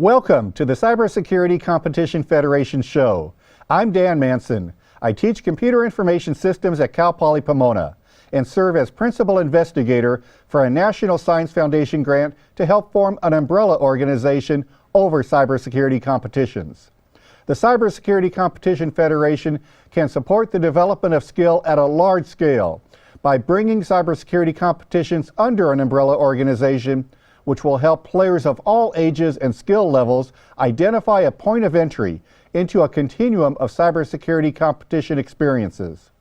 Welcome to the Cybersecurity Competition Federation show. I'm Dan Manson. I teach computer information systems at Cal Poly Pomona and serve as principal investigator for a National Science Foundation grant to help form an umbrella organization over cybersecurity competitions. The Cybersecurity Competition Federation can support the development of skill at a large scale by bringing cybersecurity competitions under an umbrella organization, which will help players of all ages and skill levels identify a point of entry into a continuum of cybersecurity competition experiences.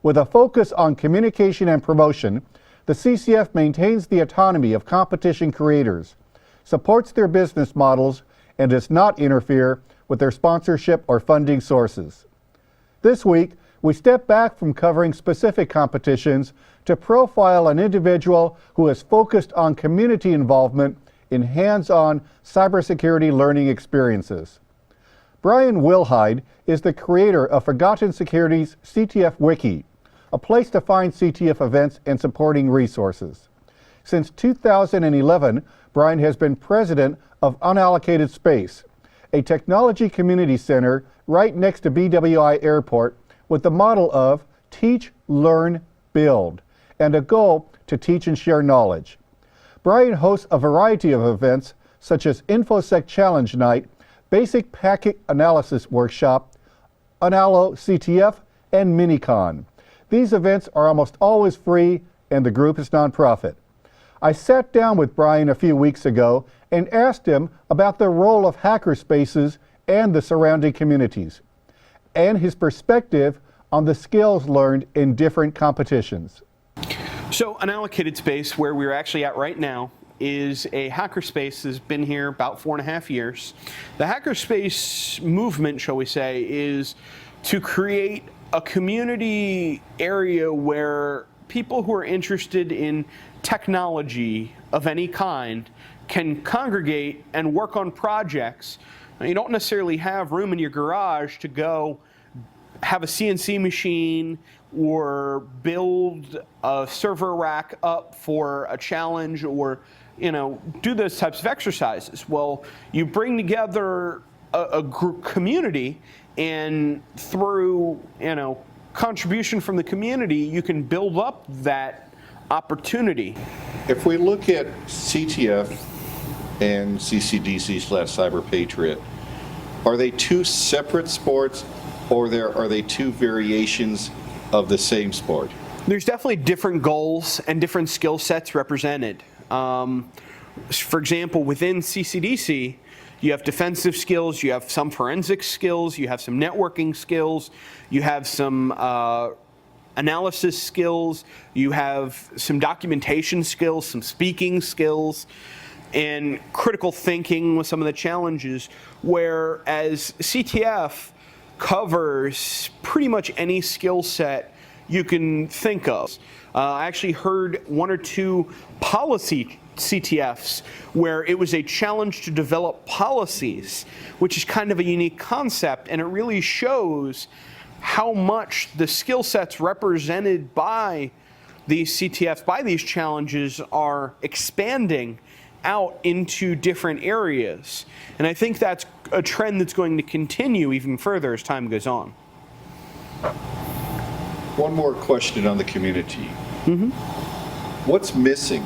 With a focus on communication and promotion, the CCF maintains the autonomy of competition creators, supports their business models, and does not interfere with their sponsorship or funding sources. This week, we step back from covering specific competitions to profile an individual who is focused on community involvement in hands-on cybersecurity learning experiences. Brian Wilhide is the creator of Forgotten Security's CTF Wiki, a place to find CTF events and supporting resources. Since 2011, Brian has been president of Unallocated Space, a technology community center right next to BWI Airport with the model of teach, learn, build, and a goal to teach and share knowledge. Brian hosts a variety of events such as InfoSec Challenge Night, Basic Packet Analysis Workshop, Unallo CTF, and MiniCon. These events are almost always free and the group is nonprofit. I sat down with Brian a few weeks ago and asked him about the role of hackerspaces and the surrounding communities, and his perspective on the skills learned in different competitions. So Unallocated Space, where we're actually at right now, is a hackerspace that's been here about 4.5 years. The hackerspace movement, shall we say, is to create a community area where people who are interested in technology of any kind can congregate and work on projects. Now, you don't necessarily have room in your garage to go have a CNC machine or build a server rack up for a challenge or, do those types of exercises. Well, you bring together a group community, and through, contribution from the community, you can build up that opportunity. If we look at CTF and CCDC/Cyber Patriot, are they two separate sports, or are they two variations of the same sport? There's definitely different goals and different skill sets represented. For example, within CCDC, you have defensive skills, you have some forensic skills, you have some networking skills, you have some analysis skills, you have some documentation skills, some speaking skills, and critical thinking with some of the challenges, whereas CTF covers pretty much any skill set you can think of. I actually heard 1 or 2 policy CTFs where it was a challenge to develop policies, which is kind of a unique concept, and it really shows how much the skill sets represented by these CTFs, by these challenges, are expanding out into different areas. And I think that's a trend that's going to continue even further as time goes on. One more question on the community. Mm-hmm. What's missing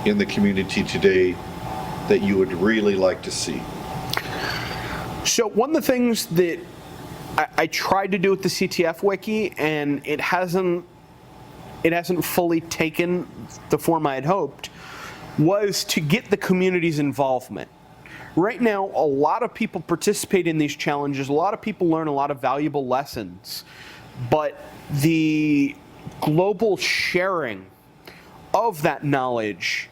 in the community today that you would really like to see? So one of the things that I tried to do with the CTF Wiki, and it hasn't fully taken the form I had hoped, was to get the community's involvement. Right now, a lot of people participate in these challenges, a lot of people learn a lot of valuable lessons, but the global sharing of that knowledge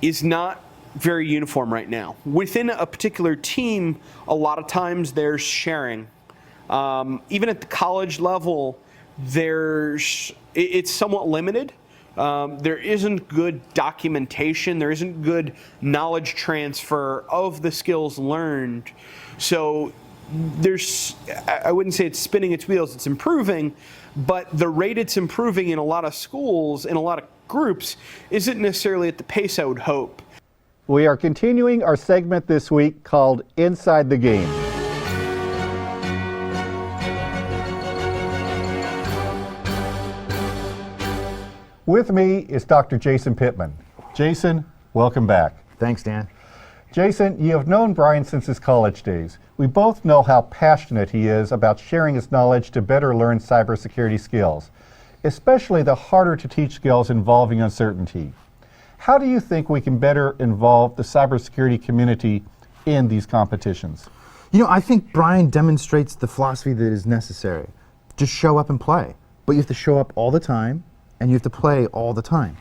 is not very uniform right now. Within a particular team, a lot of times there's sharing. Even at the college level, it's somewhat limited. There isn't good documentation, there isn't good knowledge transfer of the skills learned. So I wouldn't say it's spinning its wheels, it's improving, but the rate it's improving in a lot of schools, in a lot of groups, isn't necessarily at the pace I would hope. We are continuing our segment this week called Inside the Game. With me is Dr. Jason Pittman. Jason, welcome back. Thanks, Dan. Jason, you have known Brian since his college days. We both know how passionate he is about sharing his knowledge to better learn cybersecurity skills, especially the harder to teach skills involving uncertainty. How do you think we can better involve the cybersecurity community in these competitions? You know, I think Brian demonstrates the philosophy that is necessary. Just show up and play. But you have to show up all the time, and you have to play all the time.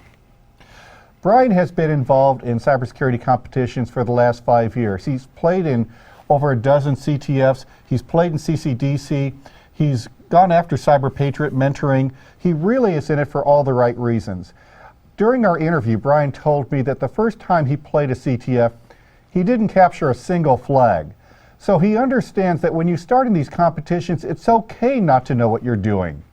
Brian has been involved in cybersecurity competitions for the last 5 years. He's played in over a dozen CTFs. He's played in CCDC. He's gone after Cyber Patriot mentoring. He really is in it for all the right reasons. During our interview, Brian told me that the first time he played a CTF, he didn't capture a single flag. So he understands that when you start in these competitions, it's okay not to know what you're doing.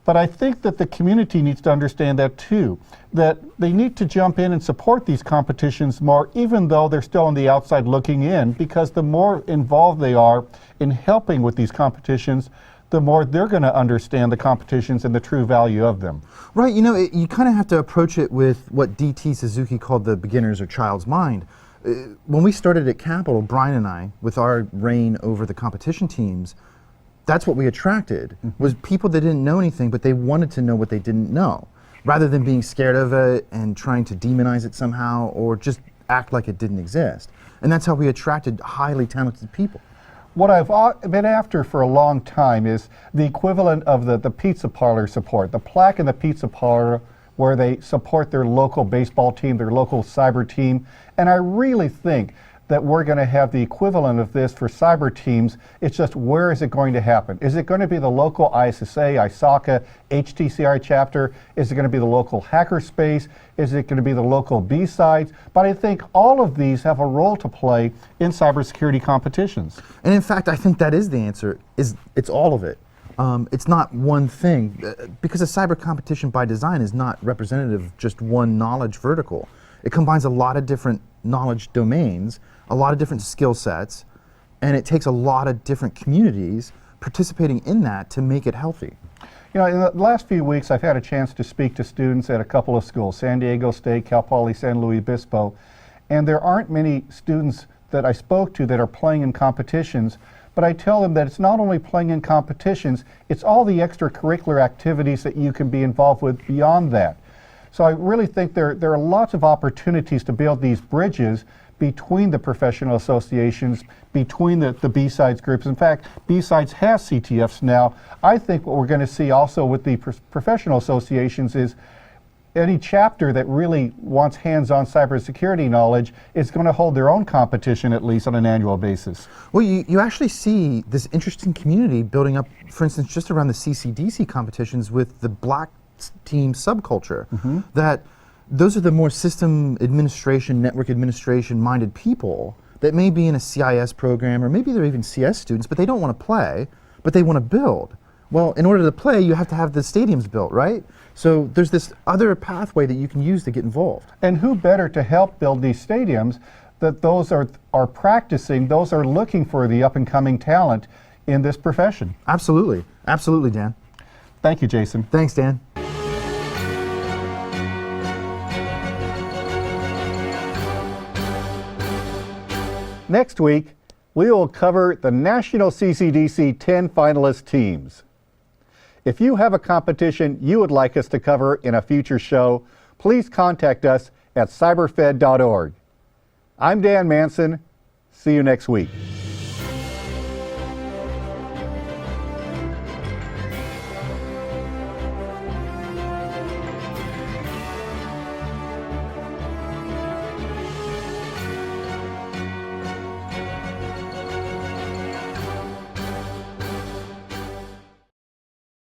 But I think that the community needs to understand that too, that they need to jump in and support these competitions more, even though they're still on the outside looking in, because the more involved they are in helping with these competitions, the more they're going to understand the competitions and the true value of them. Right, you know, you kind of have to approach it with what D.T. Suzuki called the beginner's or child's mind. When we started at Capital, Brian and I, with our reign over the competition teams, that's what we attracted, was people that didn't know anything, but they wanted to know what they didn't know, rather than being scared of it and trying to demonize it somehow or just act like it didn't exist. And that's how we attracted highly talented people. What I've been after for a long time is the equivalent of the pizza parlor support, the plaque in the pizza parlor where they support their local baseball team, their local cyber team. And I really think that we're going to have the equivalent of this for cyber teams. It's just, where is it going to happen? Is it going to be the local ISSA, ISACA, HTCI chapter? Is it going to be the local hackerspace? Is it going to be the local B-sides? But I think all of these have a role to play in cybersecurity competitions. And in fact, I think that is the answer, it's all of it. It's not one thing, because a cyber competition by design is not representative of just one knowledge vertical. It combines a lot of different knowledge domains, a lot of different skill sets, and it takes a lot of different communities participating in that to make it healthy. You know, in the last few weeks, I've had a chance to speak to students at a couple of schools, San Diego State, Cal Poly San Luis Obispo, and there aren't many students that I spoke to that are playing in competitions, but I tell them that it's not only playing in competitions, it's all the extracurricular activities that you can be involved with beyond that. So I really think there are lots of opportunities to build these bridges between the professional associations, between the B-sides groups. In fact, B-sides has CTFs now. I think what we're going to see also with the professional associations is any chapter that really wants hands-on cybersecurity knowledge is going to hold their own competition, at least on an annual basis. Well, you actually see this interesting community building up, for instance, just around the CCDC competitions with the black team subculture, that those are the more system administration, network administration minded people that may be in a CIS program, or maybe they're even CS students, but they don't want to play, but they want to build. Well, in order to play, you have to have the stadiums built, right? So there's this other pathway that you can use to get involved. And who better to help build these stadiums that those are practicing, those are looking for the up-and-coming talent in this profession. Absolutely. Absolutely, Dan. Thank you, Jason. Thanks, Dan. Next week, we will cover the National CCDC 10 finalist teams. If you have a competition you would like us to cover in a future show, please contact us at cyberfed.org. I'm Dan Manson. See you next week.